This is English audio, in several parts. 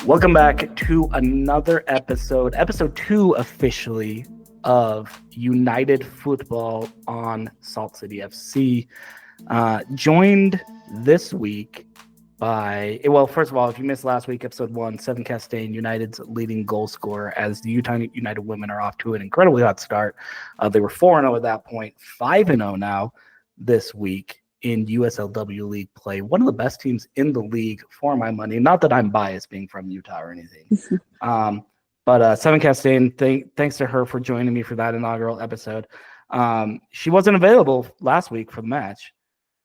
Welcome back to another episode 2 officially of United Fútbol on Salt City FC. Joined this week by, well, first of all, if you missed last week, episode 1, Seven Castaigne, United's leading goal scorer, as the Utah United women are off to an incredibly hot start. They were 4-0 at that point, 5-0 now this week in USL W League play. One of the best teams in the league for my money. Not that I'm biased being from Utah or anything. But Seven Castaigne, thanks to her for joining me for that inaugural episode. She wasn't available last week for the match.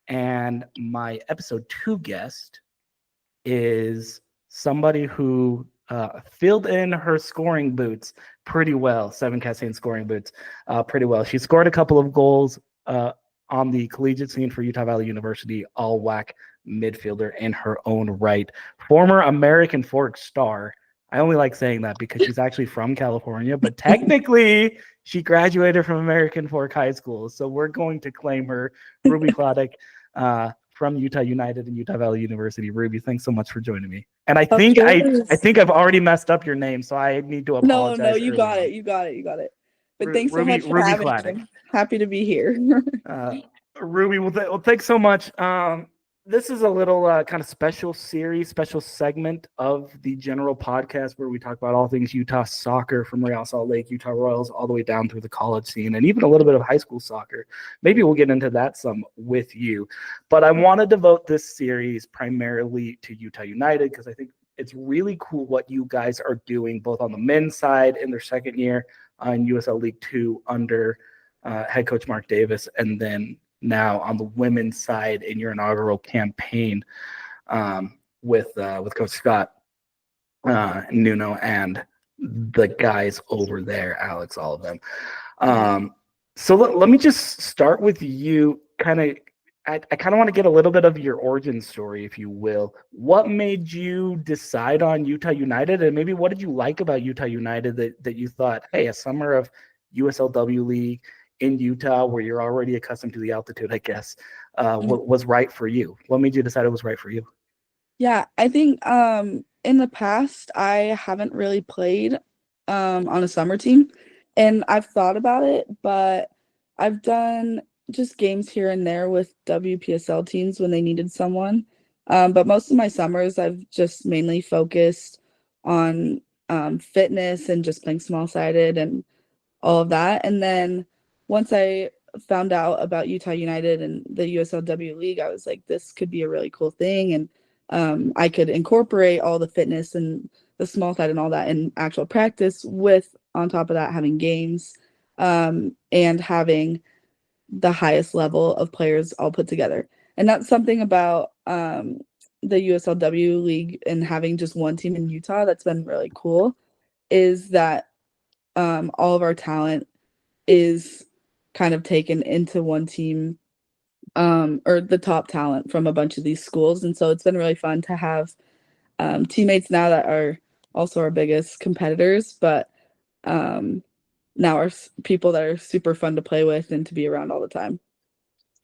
And my episode 2 guest is somebody who filled in her scoring boots pretty well, Seven Castaigne scoring boots pretty well. She scored a couple of goals on the collegiate scene for Utah Valley University, all-WAC midfielder in her own right. Former American Fork star. I only like saying that because she's actually from California, but technically she graduated from American Fork High School. So we're going to claim her, Ruby Hladek, from Utah United and Utah Valley University. Ruby, thanks so much for joining me. And I think I've already messed up your name, so I need to apologize. No, you got it. But thanks so much for having me. Happy to be here. Ruby, well, thanks so much. This is a little kind of special segment of the general podcast where we talk about all things Utah soccer, from Real Salt Lake, Utah Royals, all the way down through the college scene, and even a little bit of high school soccer. Maybe we'll get into that some with you. But I want to devote this series primarily to Utah United because I think it's really cool what you guys are doing, both on the men's side in their second year in USL League 2 under head coach Mark Davis, and then now on the women's side in your inaugural campaign with Coach Scott Nuno and the guys over there, Alex, all of them. So let me just start with you. I kind of want to get a little bit of your origin story, if you will. What made you decide on Utah United, and maybe what did you like about Utah United that you thought, hey, a summer of USL W League in Utah, where you're already accustomed to the altitude, I guess, was right for you? What made you decide it was right for you? Yeah, I think in the past, I haven't really played on a summer team, and I've thought about it, but I've done just games here and there with WPSL teams when they needed someone. But most of my summers, I've just mainly focused on fitness and just playing small-sided and all of that. And then once I found out about Utah United and the USL W League, I was like, this could be a really cool thing. And I could incorporate all the fitness and the small side and all that in actual practice with, on top of that, having games and having the highest level of players all put together. And that's something about the USL W League and having just one team in Utah that's been really cool, is that all of our talent is kind of taken into one team, or the top talent from a bunch of these schools. And so it's been really fun to have teammates now that are also our biggest competitors, but now are people that are super fun to play with and to be around all the time.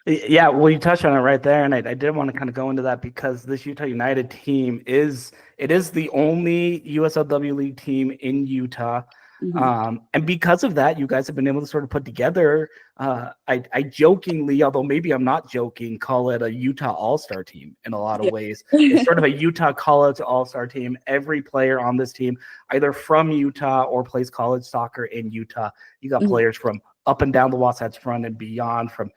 Yeah, well, you touched on it right there, and I did want to kind of go into that because this Utah United team is the only USL W League team in Utah. Mm-hmm. And because of that, you guys have been able to sort of put together, I jokingly, although maybe I'm not joking, call it a Utah All-Star team in a lot of ways. It's sort of a Utah college All-Star team. Every player on this team, either from Utah or plays college soccer in Utah. You got players from up and down the Wasatch Front and beyond, from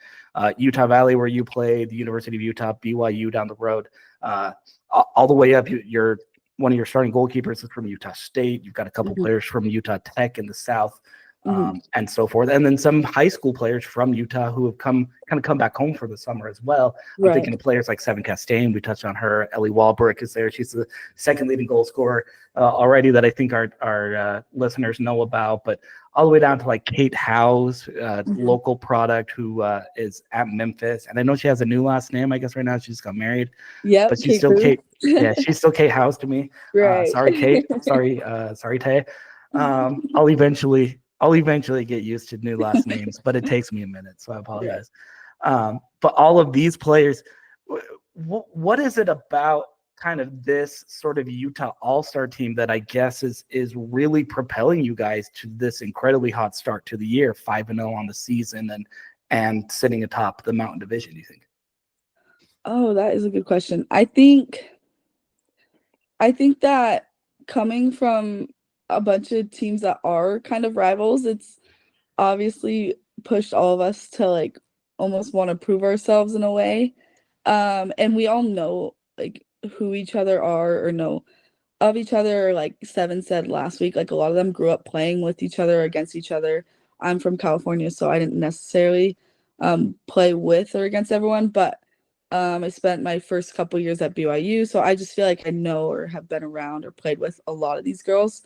Utah Valley, where you played, the University of Utah, BYU down the road, all the way up. You're one of your starting goalkeepers is from Utah State. You've got a couple players from Utah Tech in the South, and so forth. And then some high school players from Utah who have come back home for the summer as well. I'm thinking of players like Seven Castaigne. We touched on her. Ellie Walbrick is there. She's the second leading goal scorer already that I think our listeners know about. But all the way down to like Kate Howes, local product who is at Memphis. And I know she has a new last name, I guess right now. She just got married. Yeah, but she's still Kate. Yeah, she's still Kate Howes to me. Right. Sorry, Kate. Sorry, Tay. I'll eventually I'll eventually get used to new last names, but it takes me a minute, so I Yeah. apologize. But all of these players, what is it about kind of this sort of Utah All-Star team that I guess is really propelling you guys to this incredibly hot start to the year, 5-0 on the season and sitting atop the Mountain Division, do you think? Oh, that is a good question. I think that coming from a bunch of teams that are kind of rivals, it's obviously pushed all of us to like almost want to prove ourselves in a way. And we all know like who each other are or know of each other. Like Seven said last week, like a lot of them grew up playing with each other, against each other. I'm from California, so I didn't necessarily play with or against everyone, but I spent my first couple years at BYU, so I just feel like I know or have been around or played with a lot of these girls.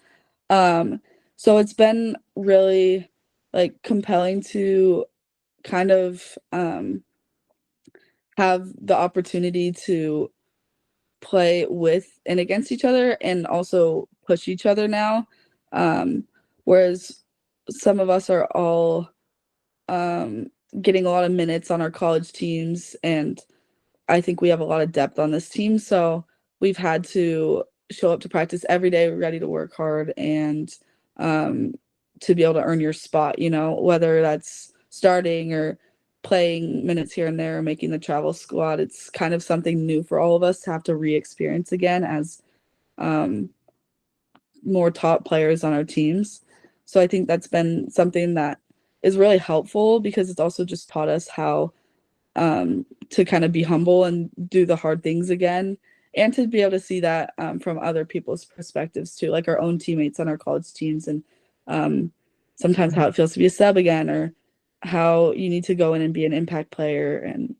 Um, so it's been really like compelling to kind of have the opportunity to play with and against each other and also push each other now. Whereas some of us are all getting a lot of minutes on our college teams, and I think we have a lot of depth on this team. So we've had to show up to practice every day, ready to work hard and to be able to earn your spot, whether that's starting or playing minutes here and there or making the travel squad. It's kind of something new for all of us to have to re-experience again as um, more top players on our teams. So I think that's been something that is really helpful because it's also just taught us how to kind of be humble and do the hard things again, and to be able to see that from other people's perspectives too, like our own teammates on our college teams, and sometimes how it feels to be a sub again, or how you need to go in and be an impact player. And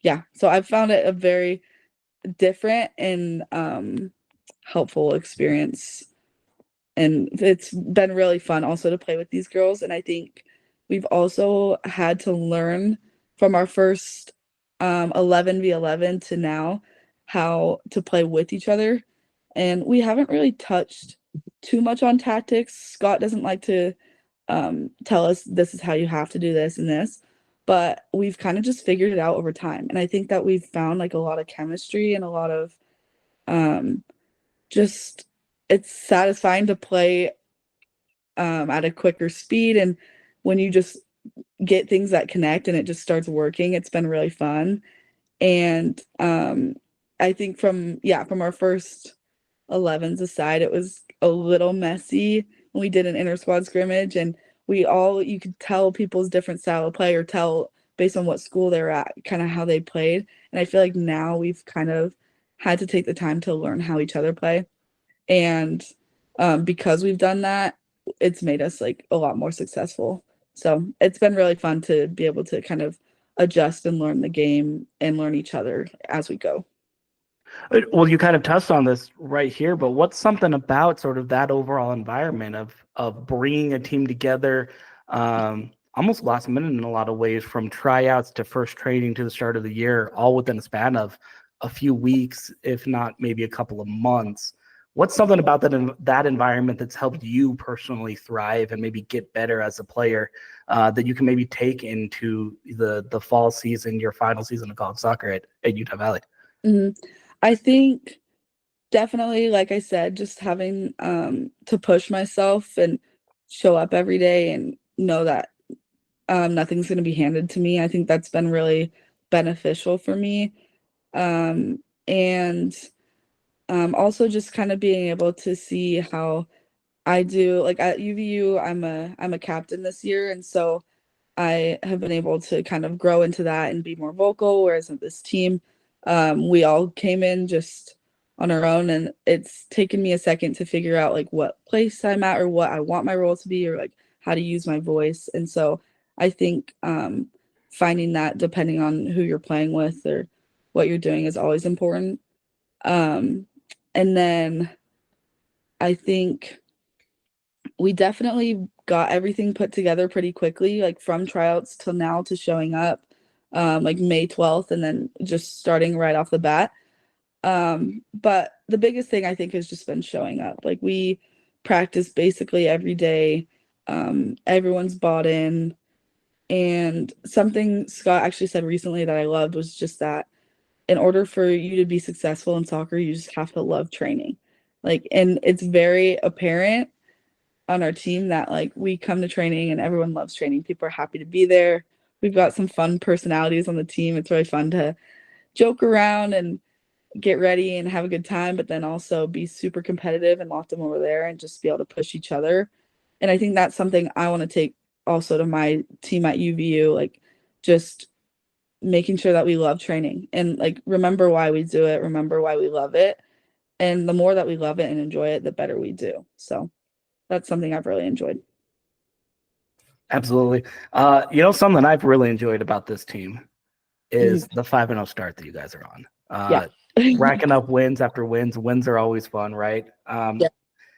yeah, so I've found it a very different and helpful experience, and it's been really fun also to play with these girls. And I think we've also had to learn from our first 11v11 to now how to play with each other, and we haven't really touched too much on tactics. Scott doesn't like to tell us this is how you have to do this and this, but we've kind of just figured it out over time. And I think that we've found like a lot of chemistry and a lot of um, just it's satisfying to play at a quicker speed, and when you just get things that connect and it just starts working, it's been really fun. And I think from our first 11s aside, it was a little messy when we did an inter squad scrimmage, and you could tell people's different style of play, or tell based on what school they're at kind of how they played. And I feel like now we've kind of had to take the time to learn how each other play, and because we've done that, it's made us like a lot more successful. So it's been really fun to be able to kind of adjust and learn the game and learn each other as we go. Well, you kind of touched on this right here, but what's something about sort of that overall environment of bringing a team together, almost last minute in a lot of ways, from tryouts to first training to the start of the year, all within a span of a few weeks, if not maybe a couple of months. What's something about that environment that's helped you personally thrive and maybe get better as a player that you can maybe take into the fall season, your final season of college soccer at Utah Valley? Mhm. I think definitely, like I said, just having to push myself and show up every day and know that nothing's going to be handed to me. I think that's been really beneficial for me. And also just kind of being able to see how I do, like at UVU, I'm a captain this year, and so I have been able to kind of grow into that and be more vocal. Whereas at this team, we all came in just on our own, and it's taken me a second to figure out like what place I'm at or what I want my role to be, or like how to use my voice. And so I think finding that depending on who you're playing with or what you're doing is always important. Um, and then I think we definitely got everything put together pretty quickly, like from tryouts till now to showing up, like May 12th, and then just starting right off the bat. But the biggest thing I think has just been showing up. Like we practice basically every day. Everyone's bought in. And something Scott actually said recently that I loved was just that in order for you to be successful in soccer, you just have to love training. Like, and it's very apparent on our team that like we come to training and everyone loves training. People are happy to be there. We've got some fun personalities on the team. It's really fun to joke around and get ready and have a good time, but then also be super competitive and lock them over there and just be able to push each other. And I think that's something I want to take also to my team at UVU, like just making sure that we love training and like remember why we do it, remember why we love it. And the more that we love it and enjoy it, the better we do. So that's something I've really enjoyed. Absolutely. Something I've really enjoyed about this team is the 5-0 start that you guys are on. Yeah. Racking up wins after wins. Wins are always fun, right? Yeah.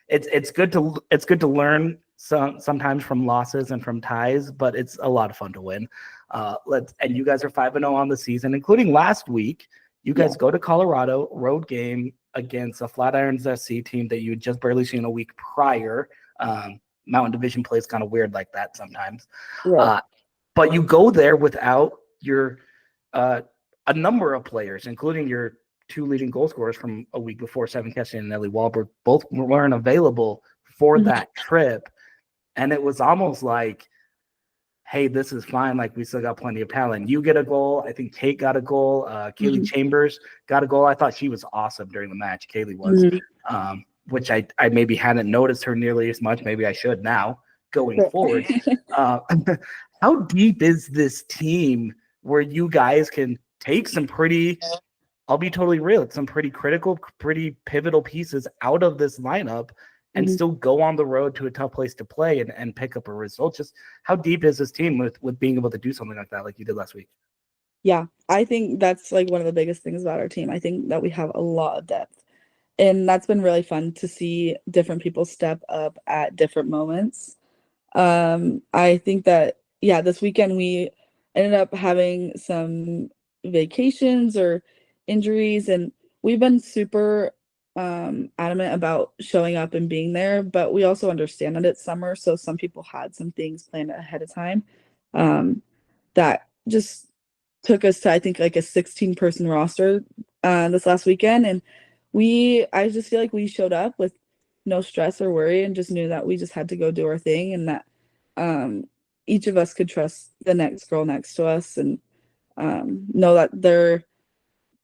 It's good to learn sometimes from losses and from ties, but it's a lot of fun to win. And you guys are 5-0 on the season, including last week. You guys go to Colorado, road game against a Flatirons SC team that you had just barely seen a week prior. Mountain Division plays kind of weird like that sometimes. Right. But you go there without your a number of players, including your two leading goal scorers from a week before, Seven Keston and Ellie Wahlberg, both weren't available for that trip. And it was almost like, hey, this is fine. Like, we still got plenty of talent. You get a goal. I think Kate got a goal. Kaylee Chambers got a goal. I thought she was awesome during the match. Kaylee was, which I maybe hadn't noticed her nearly as much. Maybe I should now going forward. How deep is this team where you guys can take some pretty, I'll be totally real, some pretty critical, pretty pivotal pieces out of this lineup and still go on the road to a tough place to play and pick up a result? Just how deep is this team with being able to do something like that, like you did last week? Yeah, I think that's like one of the biggest things about our team. I think that we have a lot of depth. And that's been really fun to see different people step up at different moments. I think that, yeah, this weekend we ended up having some vacations or injuries, and we've been super adamant about showing up and being there, but we also understand that it's summer, so some people had some things planned ahead of time that just took us to, I think, like a 16-person roster this last weekend, and I just feel like we showed up with no stress or worry and just knew that we just had to go do our thing, and that each of us could trust the next girl next to us and know that they're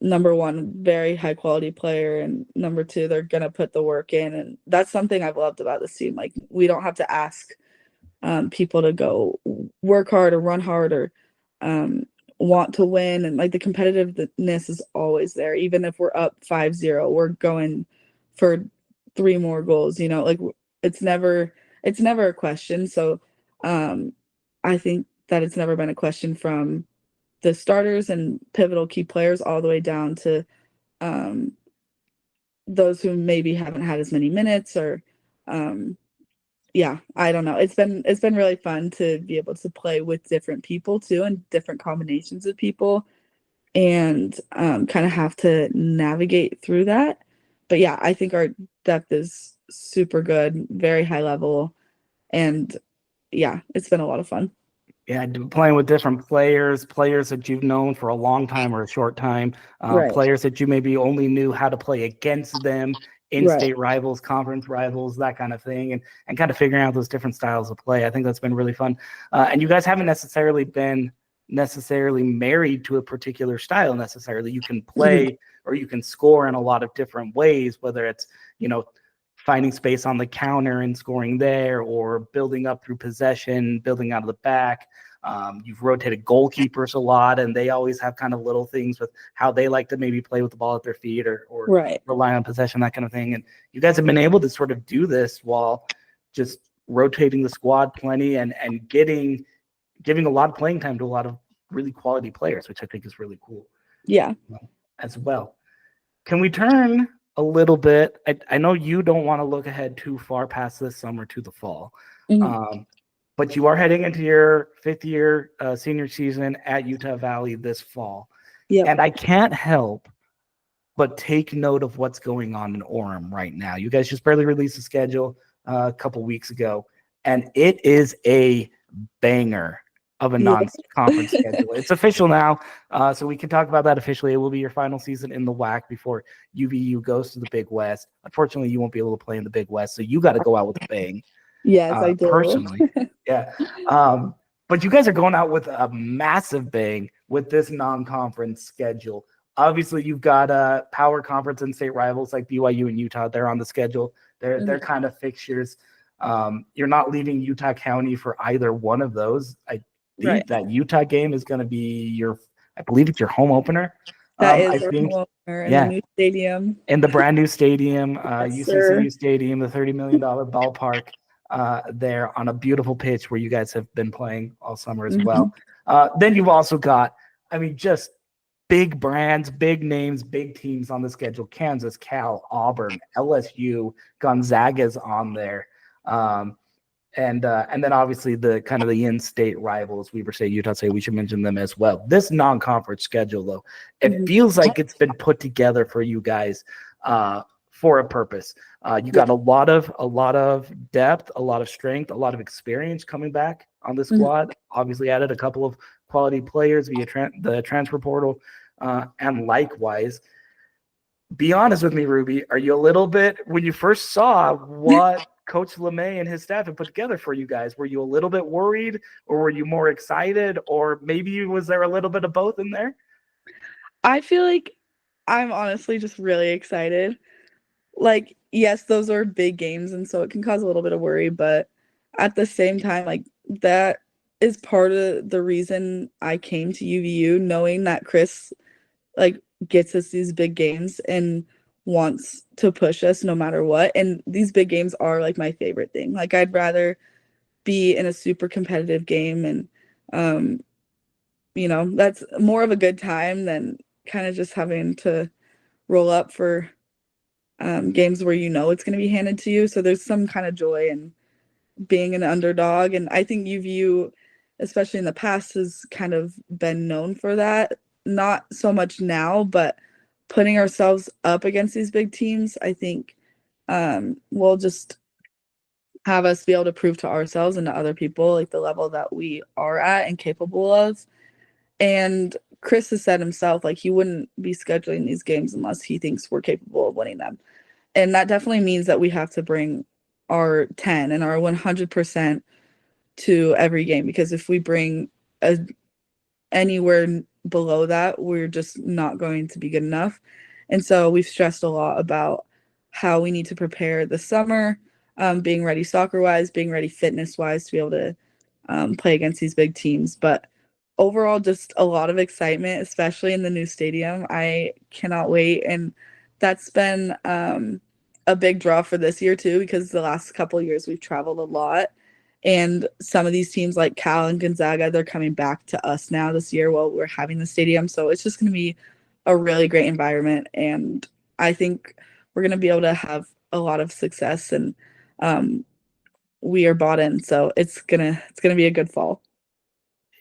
number one, very high quality player, and number two, they're going to put the work in. And that's something I've loved about this team. Like, we don't have to ask people to go work hard or run hard or want to win. And like the competitiveness is always there. Even if we're up 5-0, we're going for 3 more goals, like it's never a question. So I think that it's never been a question from the starters and pivotal key players all the way down to those who maybe haven't had as many minutes or yeah, I don't know. It's been really fun to be able to play with different people too and different combinations of people and kind of have to navigate through that. But yeah, I think our depth is super good, very high level, and yeah, it's been a lot of fun. Yeah, playing with different players that you've known for a long time or a short time, Right. players that you maybe only knew how to play against them, in-state Right. rivals, conference rivals, that kind of thing, and kind of figuring out those different styles of play. I think that's been really fun. And you guys haven't necessarily been married to a particular style necessarily. You can play or you can score in a lot of different ways, whether it's, finding space on the counter and scoring there, or building up through possession, building out of the back. You've rotated goalkeepers a lot, and they always have kind of little things with how they like to maybe play with the ball at their feet or Right. rely on possession, that kind of thing. And you guys have been able to sort of do this while just rotating the squad plenty and giving a lot of playing time to a lot of really quality players, which I think is really cool. Yeah. As well. Can we turn a little bit? I know you don't want to look ahead too far past this summer to the fall, but you are heading into your 5th year senior season at Utah Valley this fall. Yep. And I can't help but take note of what's going on in Orem right now. You guys just barely released the schedule a couple weeks ago. and it is a banger of a non-conference schedule. It's official now, so we can talk about that officially. It will be your final season in the WAC before UVU goes to the Big West. Unfortunately, you won't be able to play in the Big West, so you got to go out with a bang. Yes, I do. Personally, yeah. But you guys are going out with a massive bang with this non-conference schedule. Obviously, you've got power conference and state rivals like BYU and Utah. They're on the schedule. They're kind of fixtures. You're not leaving Utah County for either one of those. I think that Utah game is going to be I believe it's your home opener. That is our home opener in the new stadium. In the brand new stadium, Yes, UCCU Stadium, the $30 million ballpark there on a beautiful pitch where you guys have been playing all summer as well. Then you've also got, just big brands, big names, big teams on the schedule. Kansas, Cal, Auburn, LSU, Gonzaga's on there. And then obviously the kind of the in-state rivals, Weber State, Utah State, we should mention them as well. This non-conference schedule, though, it feels like it's been put together for you guys for a purpose. You got a lot of depth, a lot of strength, a lot of experience coming back on the squad. Obviously added a couple of quality players via the transfer portal, and likewise. Be honest with me, Ruby. Are you a little bit, when you first saw what Coach LeMay and his staff have put together for you guys, were you a little bit worried, or were you more excited, or maybe was there a little bit of both in there? I feel like I'm honestly just really excited. Like, yes, those are big games, and so it can cause a little bit of worry, but at the same time, like, that is part of the reason I came to UVU, knowing that Chris, like, gets us these big games and wants to push us no matter what. And these big games are like my favorite thing. Like, I'd rather be in a super competitive game, and that's more of a good time than kind of just having to roll up for games where it's going to be handed to you. So there's some kind of joy in being an underdog, and I think UVU, especially in the past, has kind of been known for that. Not so much now, but putting ourselves up against these big teams, I think will just have us be able to prove to ourselves and to other people like the level that we are at and capable of. And Chris has said himself, like, he wouldn't be scheduling these games unless he thinks we're capable of winning them. And that definitely means that we have to bring our 10 and our 100% to every game, because if we bring anywhere below that, we're just not going to be good enough. And so we've stressed a lot about how we need to prepare the summer, being ready soccer-wise, being ready fitness-wise to be able to play against these big teams. But overall, just a lot of excitement, especially in the new stadium. I cannot wait. And that's been a big draw for this year too, because the last couple of years we've traveled a lot. And some of these teams like Cal and Gonzaga, they're coming back to us now this year while we're having the stadium. So it's just going to be a really great environment. And I think we're going to be able to have a lot of success, and we are bought in. So it's going to be a good fall.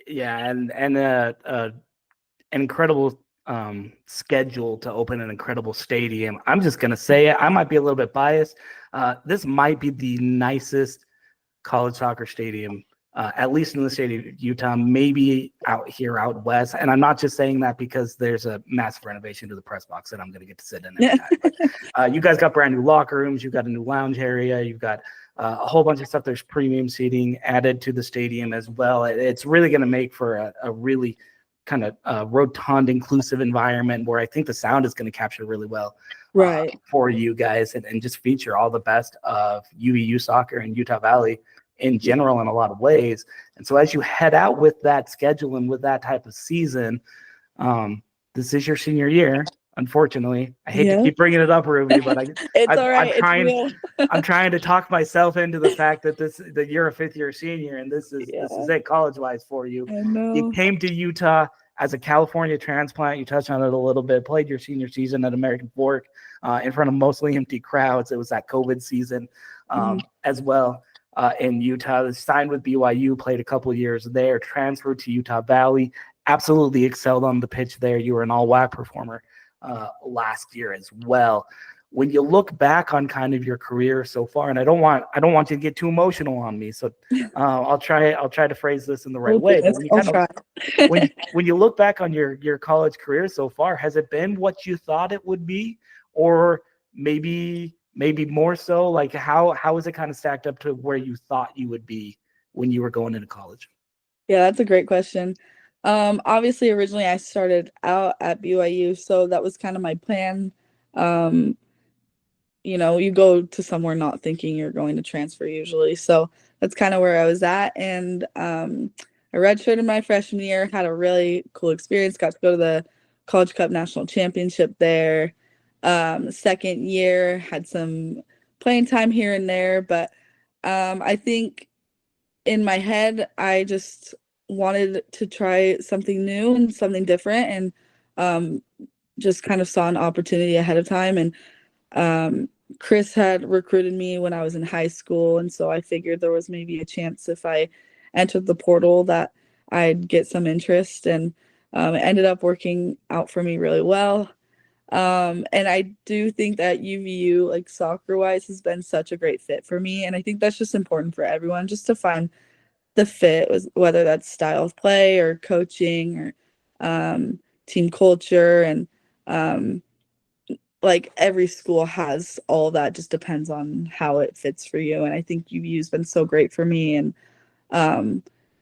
Yeah. And an incredible schedule to open an incredible stadium. I'm just going to say it. I might be a little bit biased. This might be the nicest college soccer stadium, at least in the state of Utah, maybe out west. And I'm not just saying that because there's a massive renovation to the press box that I'm going to get to sit in every time. But, you guys got brand new locker rooms. You've got a new lounge area. You've got a whole bunch of stuff. There's premium seating added to the stadium as well. It's really going to make for a really kind of rotund, inclusive environment where I think the sound is going to capture really well for you guys, and just feature all the best of UVU soccer and Utah Valley in general in a lot of ways. And so as you head out with that schedule and with that type of season, this is your senior year. Unfortunately, I hate to keep bringing it up, Ruby, but all right. I'm trying to talk myself into the fact that you're a fifth-year senior, and this is it college-wise for you. I know. You came to Utah as a California transplant. You touched on it a little bit. Played your senior season at American Fork in front of mostly empty crowds. It was that COVID season as well in Utah. Signed with BYU, played a couple of years there, transferred to Utah Valley, absolutely excelled on the pitch there. You were an all-WAC performer last year as well. when you look back on kind of your career so far, and I don't want you to get too emotional on me, so I'll try to phrase this in the right way. But when you I'll try. when you look back on your college career so far, has it been what you thought it would be, or maybe more so? Like how is it kind of stacked up to where you thought you would be when you were going into college? Yeah, that's a great question. Obviously, originally I started out at BYU, so that was kind of my plan. You go to somewhere not thinking you're going to transfer usually. So that's kind of where I was at. And I redshirted my freshman year, had a really cool experience, got to go to the College Cup National Championship there. Second year, had some playing time here and there, but I think in my head, I just wanted to try something new and something different, and just kind of saw an opportunity ahead of time. And Chris had recruited me when I was in high school, and so I figured there was maybe a chance if I entered the portal that I'd get some interest, and it ended up working out for me really well. And I do think that UVU, like soccer wise, has been such a great fit for me. And I think that's just important for everyone, just to find the fit, whether that's style of play or coaching or team culture. And like every school has all of that, just depends on how it fits for you. And I think UVU's been so great for me. And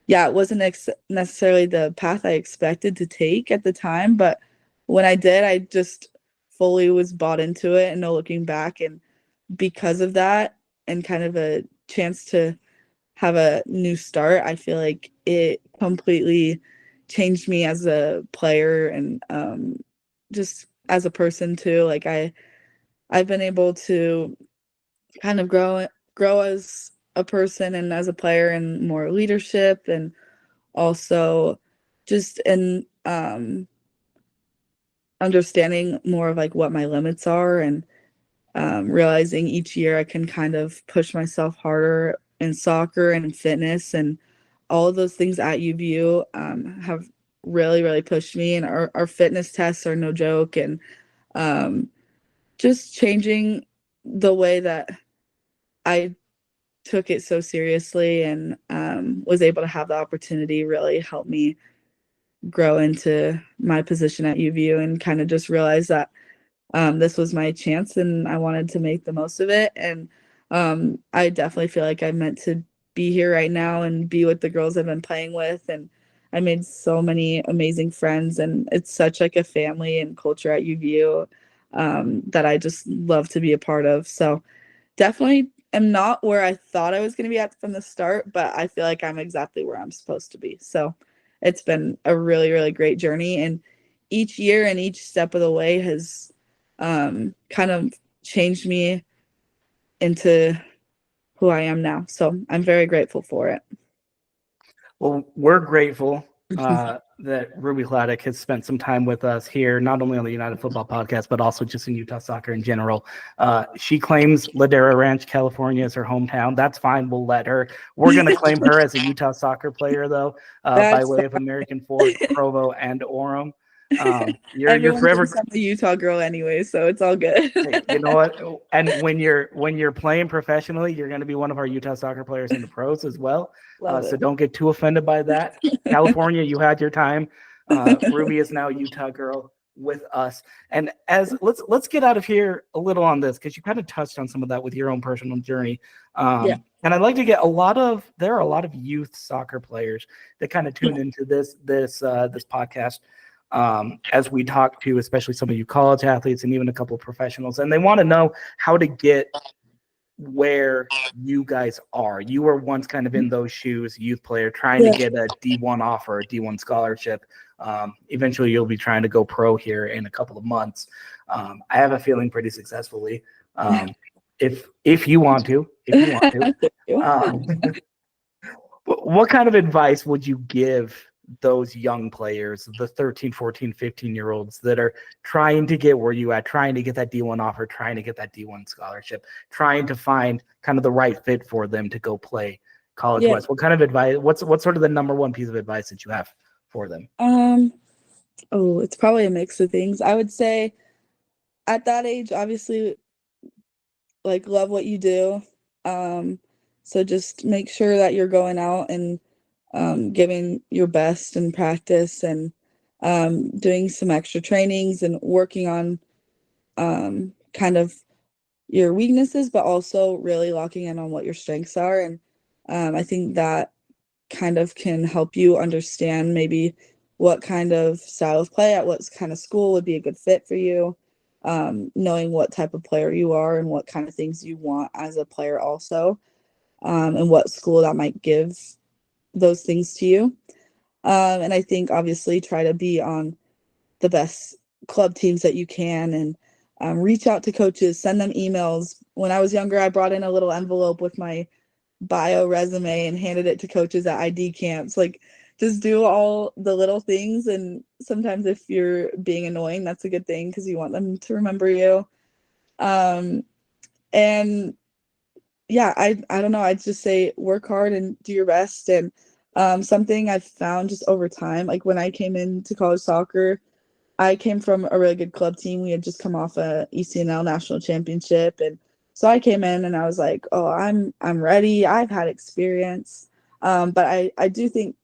yeah, it wasn't necessarily the path I expected to take at the time, but when I did, I just fully was bought into it and no looking back. And because of that, and kind of a chance to have a new start, I feel like it completely changed me as a player, and just as a person too. Like I've been able to kind of grow as a person and as a player, and more leadership, and also just in understanding more of like what my limits are, and realizing each year I can kind of push myself harder in soccer and in fitness, and all of those things at UVU have really, really pushed me. And our fitness tests are no joke, and just changing the way that I took it so seriously, and was able to have the opportunity really helped me grow into my position at UVU, and kind of just realize that this was my chance and I wanted to make the most of it. And I definitely feel like I'm meant to be here right now and be with the girls I've been playing with. And I made so many amazing friends, and it's such like a family and culture at UVU that I just love to be a part of. So definitely am not where I thought I was going to be at from the start, but I feel like I'm exactly where I'm supposed to be. So it's been a really, really great journey. And each year and each step of the way has kind of changed me into who I am now. So I'm very grateful for it. Well, we're grateful that Ruby Hladek has spent some time with us here, not only on the United Football Podcast, but also just in Utah soccer in general. She claims Ladera Ranch, California is her hometown. That's fine. We'll let her. We're going to claim her as a Utah soccer player, though, by way of American Fork, Provo, and Orem. You're forever a Utah girl anyway, so it's all good. Hey, you know what? And when you're playing professionally, you're going to be one of our Utah soccer players in the pros as well. So don't get too offended by that. California, you had your time. Ruby is now a Utah girl with us. And let's get out of here a little on this, because you kind of touched on some of that with your own personal journey. And I'd like to get there are a lot of youth soccer players that kind of tune into this podcast. As we talk to, especially some of you college athletes and even a couple of professionals, and they want to know how to get where you guys are. You were once kind of in those shoes, youth player, trying to get a D1 offer, a D1 scholarship. Eventually you'll be trying to go pro here in a couple of months. I have a feeling pretty successfully. If you want to. What kind of advice would you give those young players, the 13, 14, 15-year-olds that are trying to get where you at, trying to get that D1 offer, trying to get that D1 scholarship, trying to find kind of the right fit for them to go play College West? What kind of advice, what's sort of the number one piece of advice that you have for them? It's probably a mix of things. I would say at that age, obviously love what you do. So just make sure that you're going out and giving your best in practice and doing some extra trainings and working on kind of your weaknesses, but also really locking in on what your strengths are. And I think that kind of can help you understand maybe what kind of style of play at what kind of school would be a good fit for you, knowing what type of player you are and what kind of things you want as a player also, and what school that might give those things to you. And I think obviously try to be on the best club teams that you can, and reach out to coaches, send them emails. When I was younger, I brought in a little envelope with my bio resume and handed it to coaches at ID camps. Just do all the little things, and sometimes if you're being annoying, that's a good thing because you want them to remember you. And yeah, I don't know, I'd just say work hard and do your best. And something I've found just over time, like when I came into college soccer, I came from a really good club team. We had just come off a ECNL national championship, and so I came in and I was like, "Oh, I'm ready. I've had experience." But I do think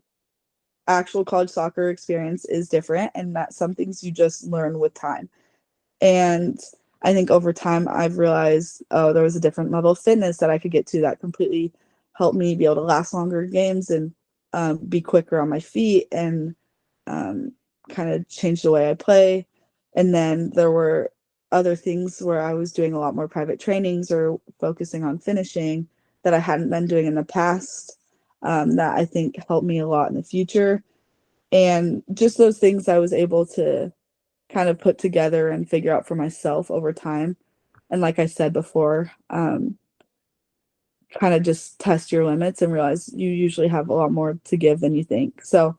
actual college soccer experience is different, and that some things you just learn with time. And I think over time I've realized, oh, there was a different level of fitness that I could get to that completely helped me be able to last longer games and be quicker on my feet and kind of change the way I play. And then there were other things where I was doing a lot more private trainings or focusing on finishing that I hadn't been doing in the past, that I think helped me a lot in the future. And just those things I was able to kind of put together and figure out for myself over time. And like I said before, kind of just test your limits and realize you usually have a lot more to give than you think. So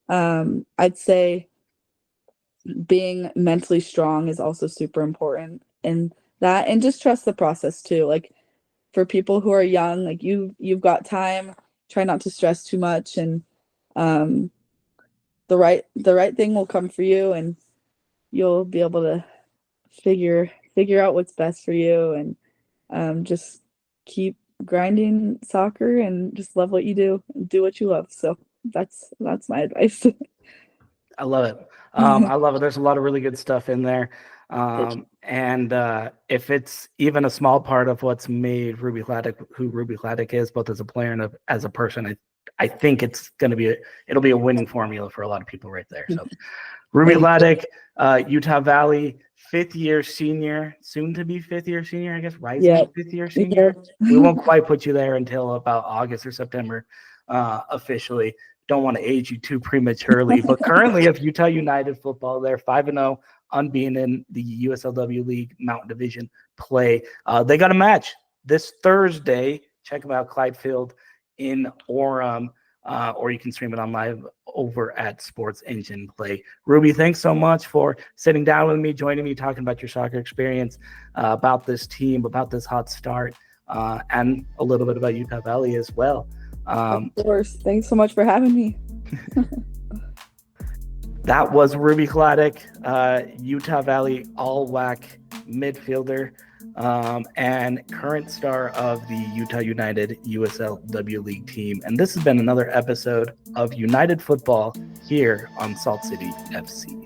I'd say being mentally strong is also super important in that, and just trust the process too. Like for people who are young, like you've got time, try not to stress too much, and the right thing will come for you, and you'll be able to figure out what's best for you, and just keep grinding soccer and just love what you do and do what you love. So that's my advice. I love it. I love it. There's a lot of really good stuff in there. And if it's even a small part of what's made Ruby Hladek who Ruby Hladek is, both as a player and as a person, I think it's going to be it'll be a winning formula for a lot of people right there. So Ruby Hladek, Utah Valley, fifth-year senior, soon to be fifth-year senior, I guess, rising fifth-year senior. We won't quite put you there until about August or September officially. Don't want to age you too prematurely, but currently of Utah United Football, they're 5-0, unbeaten in the USL W League Mountain Division play. They got a match this Thursday. Check them out, Clydefield in Orem, or you can stream it on live over at Sports Engine Play. Ruby, thanks so much for sitting down with me, joining me, talking about your soccer experience, about this team, about this hot start, and a little bit about Utah Valley as well. Of course. Thanks so much for having me. That was Ruby Hladek, Utah Valley all-WAC midfielder, and current star of the Utah United USL W League team. And this has been another episode of United Football here on Salt City FC.